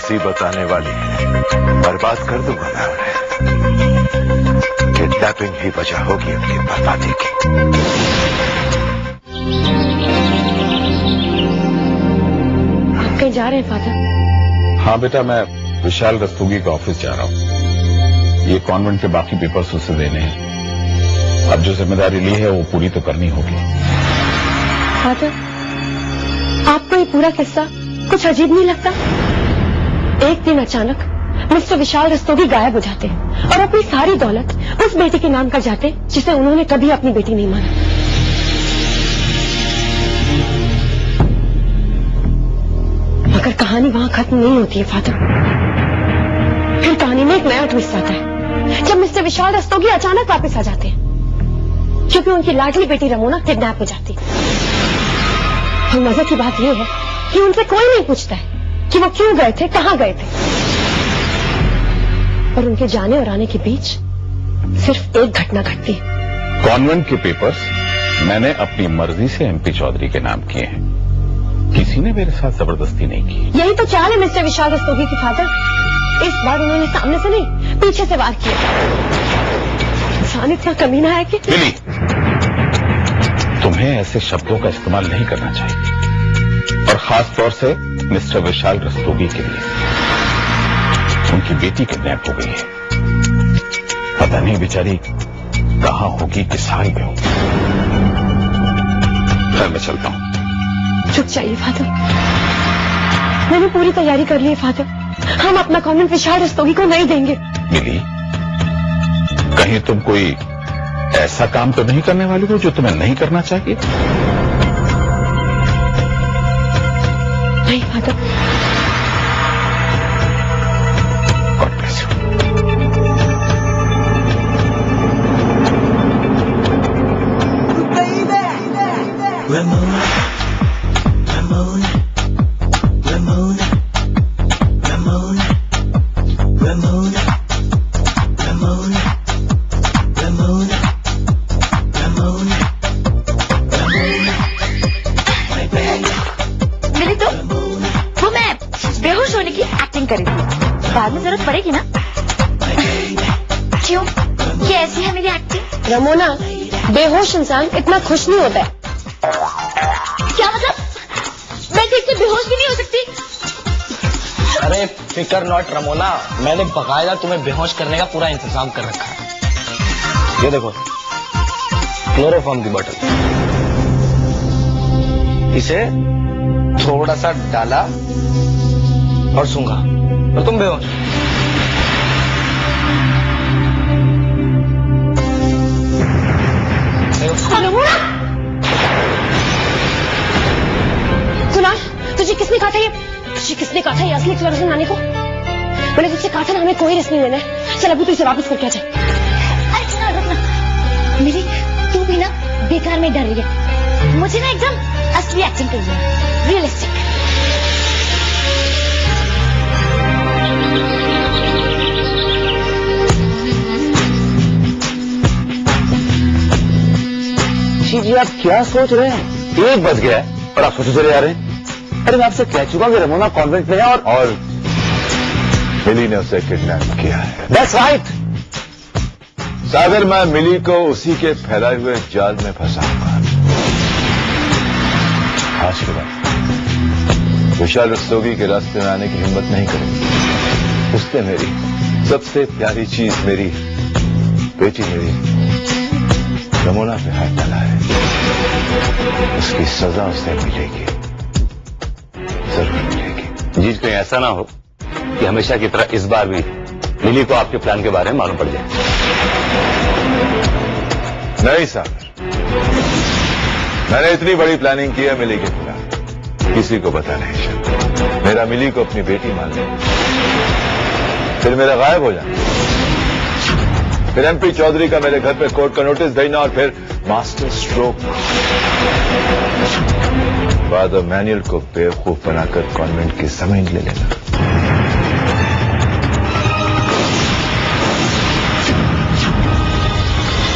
मुसीबत आने वाली है, बर्बाद कर दूंगा मैं उन्हें। किडनैपिंग ही वजह होगी उनकी बर्बादी की। आप कहीं जा रहे हैं फादर? हाँ बेटा, मैं विशाल रस्तोगी के ऑफिस जा रहा हूँ। ये कॉन्वेंट के बाकी पेपर्स उसे देने हैं। अब जो जिम्मेदारी ली है वो पूरी तो करनी होगी। फादर, आपको ये पूरा किस्सा कुछ अजीब नहीं लगता? एक दिन अचानक मिस्टर विशाल रस्तोगी गायब हो जाते हैं और अपनी सारी दौलत उस बेटी के नाम कर जाते जिसे उन्होंने कभी अपनी बेटी नहीं माना। मगर कहानी वहां खत्म नहीं होती है फादर। फिर कहानी में एक नया ट्विस्ट आता है जब मिस्टर विशाल रस्तोगी अचानक वापस आ जाते हैं, क्योंकि उनकी लाडली बेटी रमोना किडनैप हो जाती। और मजे की बात यह है कि उनसे कोई नहीं पूछता है कि वो क्यों गए थे, कहां गए थे। और उनके जाने और आने के बीच सिर्फ एक घटना घटती है। कॉन्वेंट के पेपर्स मैंने अपनी मर्जी से एमपी चौधरी के नाम किए हैं। किसी ने मेरे साथ जबरदस्ती नहीं की। यही तो चाल है मिस्टर विशाल रस्तोगी की फादर। इस बार उन्होंने सामने से नहीं, पीछे से वार किया। इंसान इतना कमीना है कि लिली, तुम्हें ऐसे शब्दों का इस्तेमाल नहीं करना चाहिए, और खास तौर से मिस्टर विशाल रस्तोगी के लिए। उनकी बेटी किडनैप हो गई है। पता नहीं बेचारी कहां होगी, किस हाल में होगी। मैं चलता हूं। चुप जाइए फादर, मैंने पूरी तैयारी कर ली है फादर। हम अपना कॉन्वेंट विशाल रस्तोगी को नहीं देंगे। लिली, कहीं तुम कोई ऐसा काम तो नहीं करने वाली हो जो तुम्हें नहीं करना चाहिए? नहीं father. God bless you. Ramona, Ramona, Ramona, Ramona, Ramona, Ramona, Ramona, Ramona, Ramona, my baby. मिली तो वो मैं बेहोश होने की एक्टिंग करी थी, बाद में जरूरत पड़ेगी ना। क्यों? ये ऐसी है मेरी एक्टिंग? रमोना, बेहोश इंसान इतना खुश नहीं होता है। क्या मतलब? मैं ठीक से बेहोश भी नहीं हो सकती? अरे फिकर नॉट रमोना, मैंने बकायदा तुम्हें बेहोश करने का पूरा इंतजाम कर रखा है। ये देखो, क्लोरोफॉर्म की बोतल, इसे थोड़ा सा डाला और सूंघा और तुम बेहोश। सुना, तुझे किसने कहा था ये असली क्लोरोफॉर्म लाने को? मैंने तुझसे कहा था ना, हमें कोई रिस्क नहीं लेना है। चल अभी तू इसे वापस करके आ जाए। अरे सुना, रुकना। मेरी तू भी ना बेकार में डर रही है। मुझे ना एकदम असली एक्टिंग करनी है, रियलिस्टिक। जी आप क्या सोच रहे हैं? 1 बज गया है और आप सोचे चले जा रहे हैं? अरे मैं आपसे कह चुका हूं कि रमोना कॉन्वेंट में है और मिली ने उसे किडनैप किया है। That's right. सागर, मैं मिली को उसी के फैलाए हुए जाल में फंसाऊंगा। आज के बाद विशाल रस्तोगी के रास्ते में आने की हिम्मत नहीं करूंगी। उसने मेरी सबसे प्यारी चीज, मेरी बेटी, मेरी रमोना पे हाथ डाला है। उसकी सजा उसे मिलेगी, जरूर मिलेगी। जी कहीं ऐसा ना हो कि हमेशा की तरह इस बार भी मिली को आपके प्लान के बारे में मालूम पड़ जाए। नहीं सागर, मैंने इतनी बड़ी प्लानिंग की है मिली के खिलाफ, किसी को पता नहीं चलता। मेरा मिली को अपनी बेटी मान ले, फिर मेरा गायब हो जाना, फिर एमपी चौधरी का मेरे घर पे कोर्ट का नोटिस देना और फिर मास्टर स्ट्रोक, फादर मैनुअल को बेवकूफ बनाकर कॉन्वेंट की जमीन ले लेना।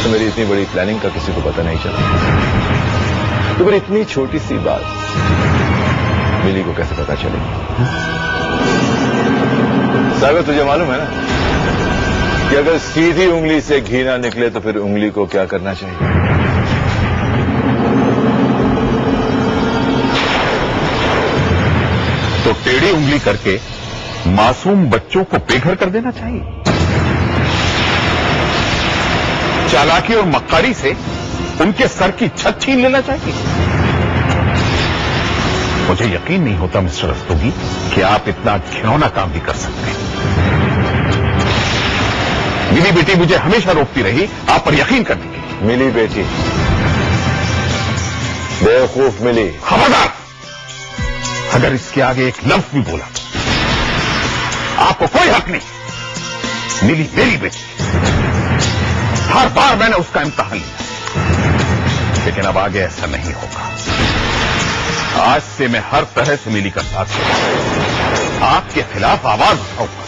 तो मेरी इतनी बड़ी प्लानिंग का किसी को पता नहीं चला, तो फिर इतनी छोटी सी बात मिली को कैसे पता चलेगी? सागर, तुझे मालूम है ना कि अगर सीधी उंगली से घी ना निकले तो फिर उंगली को क्या करना चाहिए? तो टेढ़ी उंगली करके मासूम बच्चों को बेघर कर देना चाहिए। चालाकी और मक्कारी से उनके सर की छत छीन लेना चाहिए। मुझे यकीन नहीं होता मिस्टर रस्तोगी कि आप इतना घिनौना काम भी कर सकते हैं। मिली बेटी मुझे हमेशा रोकती रही आप पर यकीन करने के लिए। मिली बेटी? बेवकूफ मिली। खबरदार, अगर इसके आगे एक लफ्ज भी बोला आपको कोई हक नहीं। मिली मेरी बेटी, हर बार मैंने उसका इम्तिहान लिया, लेकिन अब आगे ऐसा नहीं होगा। आज से मैं हर तरह से मिली का साथ दूंगा, आपके खिलाफ आवाज उठाऊंगा।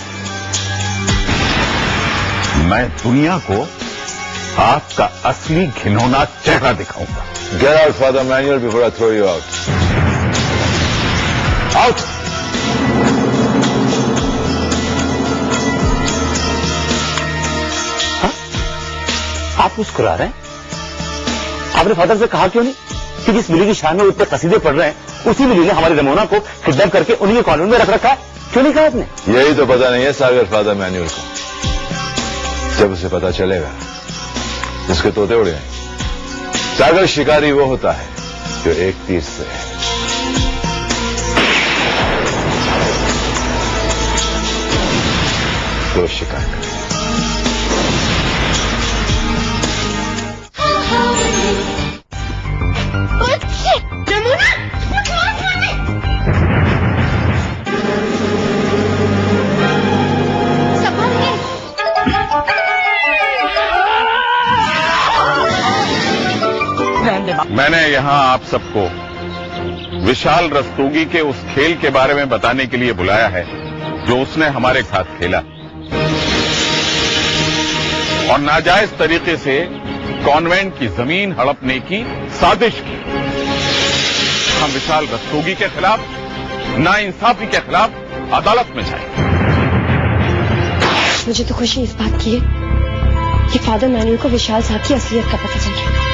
मैं दुनिया को आपका असली घिनौना चेहरा दिखाऊंगा। Get out, Father Manuel, before I throw you out. Out! आप मुस्कुरा रहे हैं? आपने फादर से कहा क्यों नहीं कि जिस मिली की शान में उतने कसीदे पढ़ रहे हैं उसी मिली ने हमारी रमोना को किडनैप करके उन्हीं के कॉन्वेंट में रख रखा है? क्यों नहीं कहा आपने? यही तो पता नहीं है सागर फादर मैन्युअल को। जब उसे पता चलेगा उसके तोते उड़े हैं। सागर शिकारी वो होता है जो एक तीर से दो शिकार करे। मैंने यहां आप सबको विशाल रस्तोगी के उस खेल के बारे में बताने के लिए बुलाया है जो उसने हमारे साथ खेला और नाजायज तरीके से कॉन्वेंट की जमीन हड़पने की साजिश की। हम विशाल रस्तोगी के खिलाफ, नाइंसाफी के खिलाफ अदालत में जाएंगे। मुझे तो खुशी इस बात की है कि फादर मैन्युअल को विशाल साहब की असलियत का पता चल गया।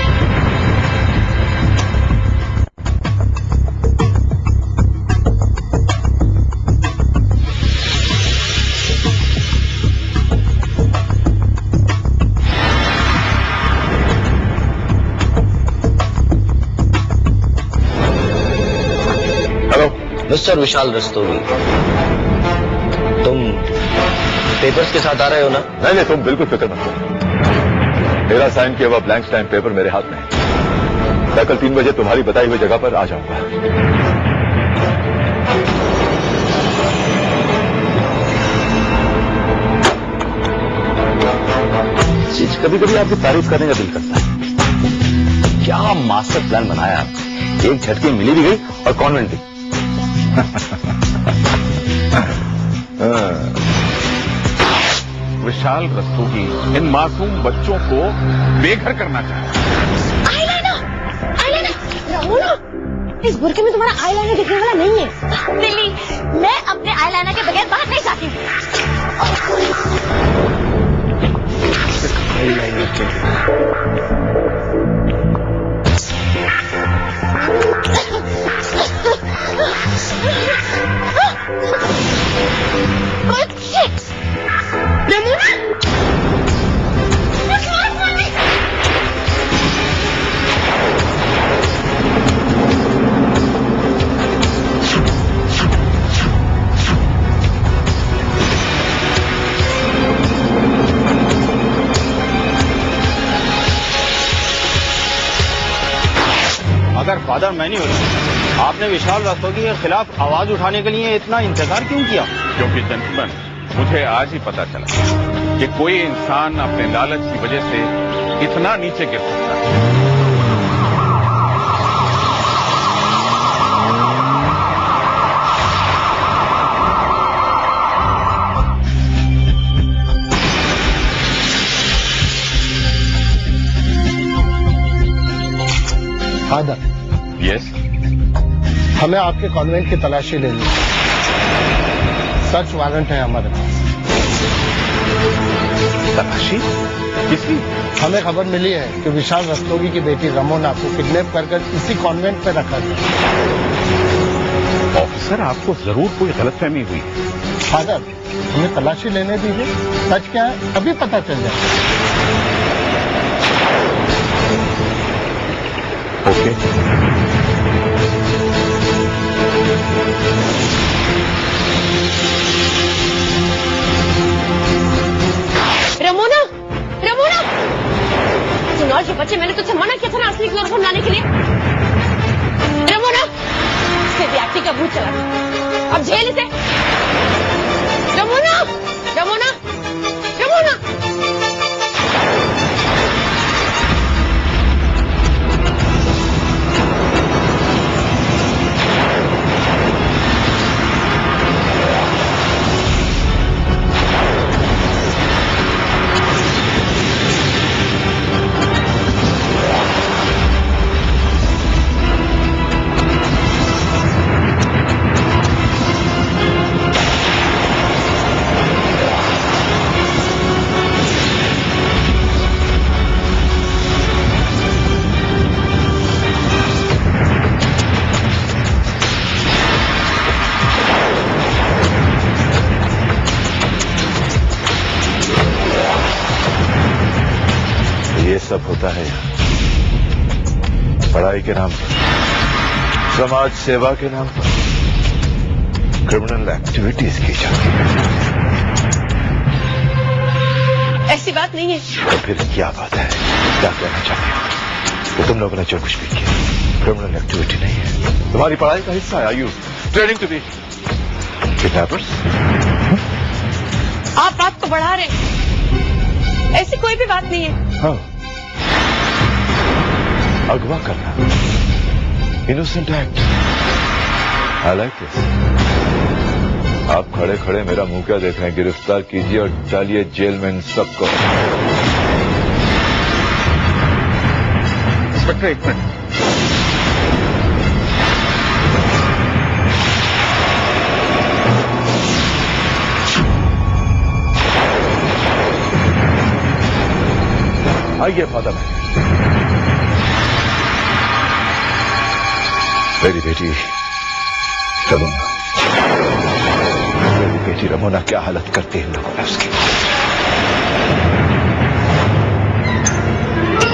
मिस्टर विशाल रस्तोगी, तुम पेपर्स के साथ आ रहे हो ना? नहीं, तुम बिल्कुल फिक्र मत करो। मेरा साइन किया हुआ ब्लैंक स्टैम्प पेपर मेरे हाथ में है। मैं कल 3 बजे तुम्हारी बताई हुई जगह पर आ जाऊंगा। कभी कभी आपकी तारीफ करने का दिल करता है। क्या मास्टर प्लान बनाया आप? एक झटके मिली भी गई और कॉन्वेंट भी। विशाल रस्तोगी इन मासूम बच्चों को बेघर करना चाहता है। आईलाइनर रमोना, इस बुरके में तुम्हारा आईलाइनर दिखने वाला नहीं है। लिली, मैं अपने आईलाइनर के बगैर बाहर नहीं जाती हूँ। अगर फादर मैन्युअल, आपने विशाल रस्तोगी के खिलाफ आवाज उठाने के लिए इतना इंतजार क्यों किया? क्योंकि जेंटलमैन, मुझे आज ही पता चला कि कोई इंसान अपने लालच की वजह से इतना नीचे गिर सकता है। फादर, यस, हमें आपके कॉन्वेंट की तलाशी लेनी है। सर्च वारंट है हमारे पास। तलाशी किसकी? हमें खबर मिली है कि विशाल रस्तोगी की बेटी रमोना को किडनैप कर इसी कॉन्वेंट में रखा गया। ऑफिसर, आपको जरूर कोई गलतफहमी हुई है। फादर, हमें तलाशी लेने दीजिए, सच क्या है अभी पता चल जाए। ओके। रमोना, रमोना, सुनो ये बच्चे, मैंने तुझसे मना किया था ना असली क्लोरोफॉर्म लाने के लिए। रमोना, इससे व्यक्ति का भूत चला, अब झेल इसे। Ramona, Ramona, Ramona. ये सब होता है पढ़ाई के नाम पर, समाज सेवा के नाम पर क्रिमिनल एक्टिविटीज की जाती है। ऐसी बात नहीं है। तो फिर क्या बात है? क्या कहना चाहते हो? तो तुम लोगों ने जो कुछ भी किया क्रिमिनल एक्टिविटी नहीं है, तुम्हारी पढ़ाई का हिस्सा है। You training to be kidnappers. आप बात को बढ़ा रहे हैं, ऐसी कोई भी बात नहीं है। हाँ, अगवा करना, innocent act. I like this. आप खड़े खड़े मेरा मुंह क्या देख रहे हैं? गिरफ्तार कीजिए और डालिए जेल में इन सबको। इंस्पेक्टर, एक मिनट। आइए फादर। मेरी बेटी रमोना, मेरी बेटी रमोना क्या हालत करती है इन लोगों ने उसकी।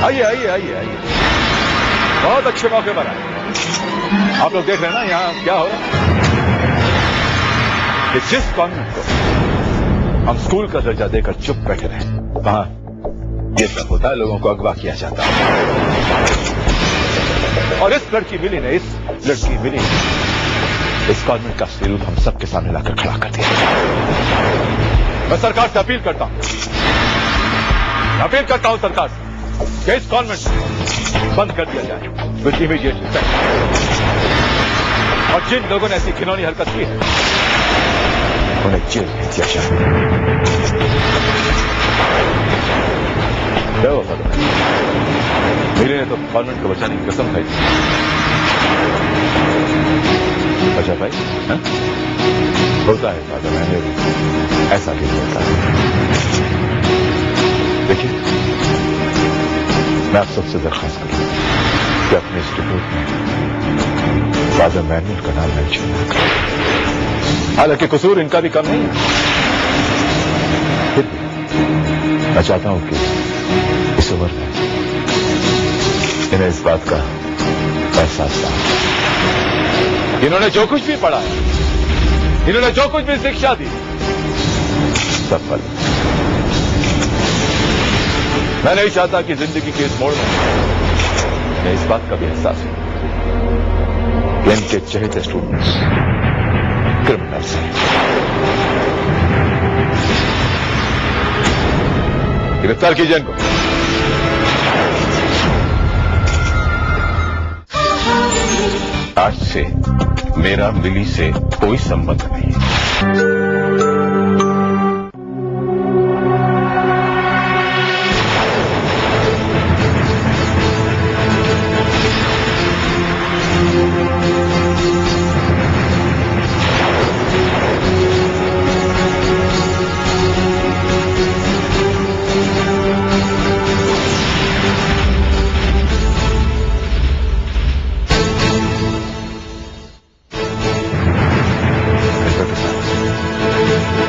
आइए आइए आइए आइए, बहुत अच्छे मौके पर आए। आप लोग देख रहे हैं ना यहाँ क्या हो रहा है? कि जिस कॉन्वेंट को हम स्कूल का दर्जा देकर चुप बैठे रहे, वहां ये सब होता है, लोगों को अगवा किया जाता है। और इस लड़की मिली ने, इस कॉन्वेंट का स्वरूप हम सबके सामने लाकर खड़ा कर दिया। मैं सरकार से अपील करता हूं सरकार से कि इस कॉन्वेंट बंद कर दिया जाए विद इमीडिएट इफेक्ट। और जिन लोगों ने ऐसी घिनौनी हरकत की है उन्हें जेल भेज दिया जाए। क्या हुआ फादर? मेरे ने तो कॉन्वेंट को बचाने की कसम खाई थी। अच्छा भाई, हा? होता है फादर, मैंने भी ऐसा भी होता है। देखिए, मैं आप सबसे दरख्वास्त करूंगा कि अपने इस रिपोर्ट में फादर मैनुअल का नाम मेंशन न करें। हालांकि कसूर इनका भी कम नहीं है, फिर भी मैं चाहता हूं कि इस उम्र में इन्हें इस बात का एहसास था। इन्होंने जो कुछ भी पढ़ा है, इन्होंने जो कुछ भी शिक्षा दी, सब फल। मैं नहीं चाहता कि जिंदगी के इस मोड़ में इन्हें इस बात का भी एहसास हो कि इनके चहेते स्टूडेंट्स क्रिमिनल्स हैं। गिरफ्तार कीजिए इनको। आज से मेरा मिली से कोई संबंध नहीं है।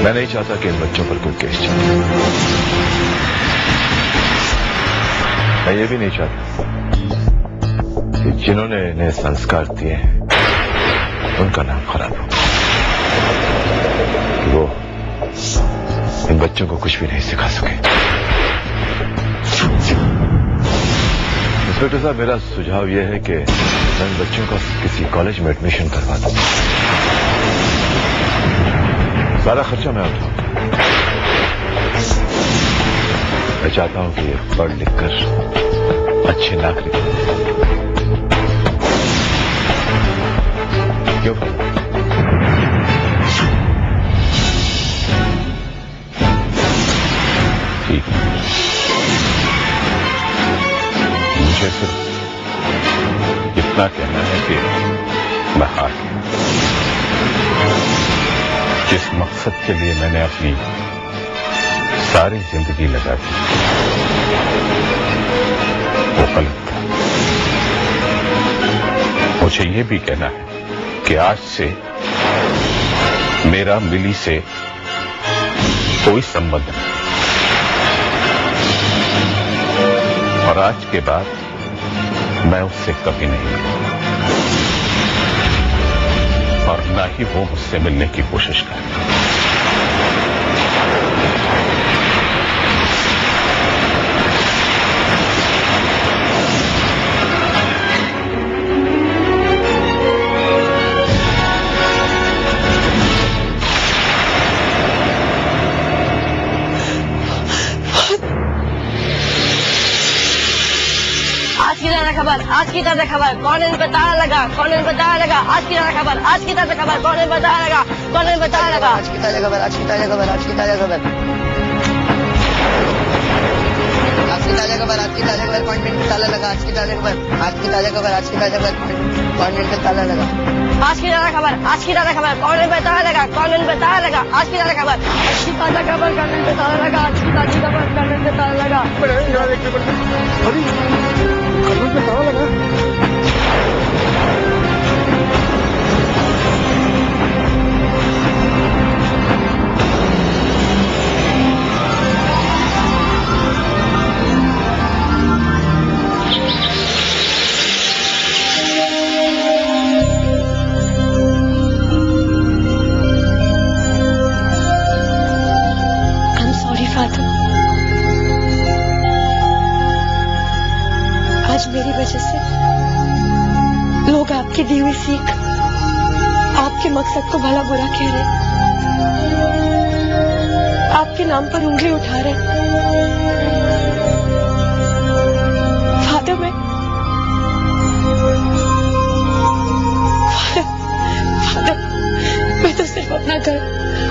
मैं नहीं चाहता कि इन बच्चों पर कोई केस चले। मैं ये भी नहीं चाहता कि जिन्होंने इन्हें संस्कार दिए हैं उनका नाम खराब हो, कि वो इन बच्चों को कुछ भी नहीं सिखा सके। इंस्पेक्टर साहब, मेरा सुझाव यह है कि मैं इन बच्चों का किसी कॉलेज में एडमिशन करवा दूं। सारा खर्चा मैं उठाऊं। मैं चाहता हूं कि ये पढ़ लिख कर अच्छे नागरिक बने। क्यों? ठीक है, मुझे सिर्फ इतना कहना है कि मैं हार गया। जिस मकसद के लिए मैंने अपनी सारी जिंदगी लगा दी वो गलत था। मुझे ये भी कहना है कि आज से मेरा मिली से कोई संबंध नहीं, और आज के बाद मैं उससे कभी नहीं मिलूंगा और ना ही वो मुझसे मिलने की कोशिश करेगा। आज की ताजा खबर, आज की ताजा खबर, कौन इन पता लगा, कौन इन पता लगा, आज की ताजा खबर, आज की ताजा खबर, कौन इन पता लगा, कौन इन पता लगा, आज की ताजा खबर, आज की ताजा खबर, आज की ताजा खबर, आज की ताजा खबर, आज की ताजा खबर, कॉन्वेंट पे ताला लगा, आज की ताजा खबर, आज की ताजा खबर, आज की ताजा खबर, कॉन्वेंट पे ताला लगा, आज की ताजा खबर, आज की ताजा खबर, कौन इन पता लगा, कौन इन पता लगा, आज की ताजा खबर, आज की ताजा खबर, कॉन्वेंट पे ताला लगा, आज की ताजा खबर, कॉन्वेंट पे ताला लगा। I'm sorry, Father. आज मेरी वजह से लोग आपकी दी हुई सीख, आपके मकसद को भला बुरा कह रहे, आपके नाम पर उंगली उठा रहे। फादर, मैं तो सिर्फ अपना घर,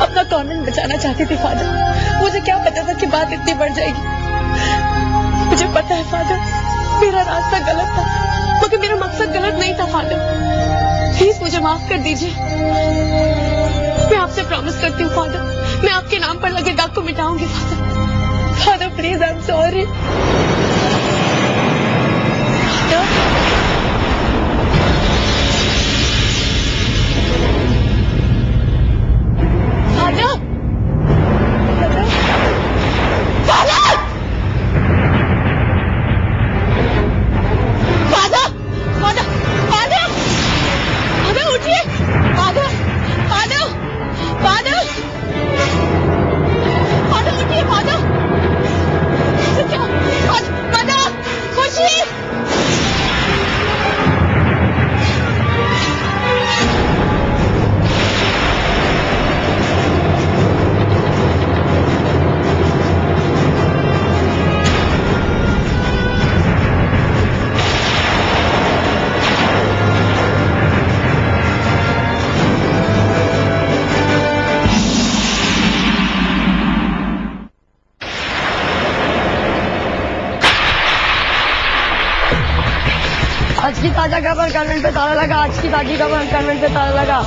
अपना कॉन्वेंट बचाना चाहती थी फादर। मुझे क्या पता था कि बात इतनी बढ़ जाएगी। मुझे पता है फादर, मेरा रास्ता गलत था, मगर मेरा मकसद गलत नहीं था फादर। प्लीज मुझे माफ कर दीजिए। मैं आपसे प्रॉमिस करती हूँ फादर, मैं आपके नाम पर लगे दाग को मिटाऊंगी father. Father please, I am sorry. आज की ताजा खबर, कॉन्वेंट पे ताला लगा, आज की ताजी खबर, कॉन्वेंट पे ताला लगा।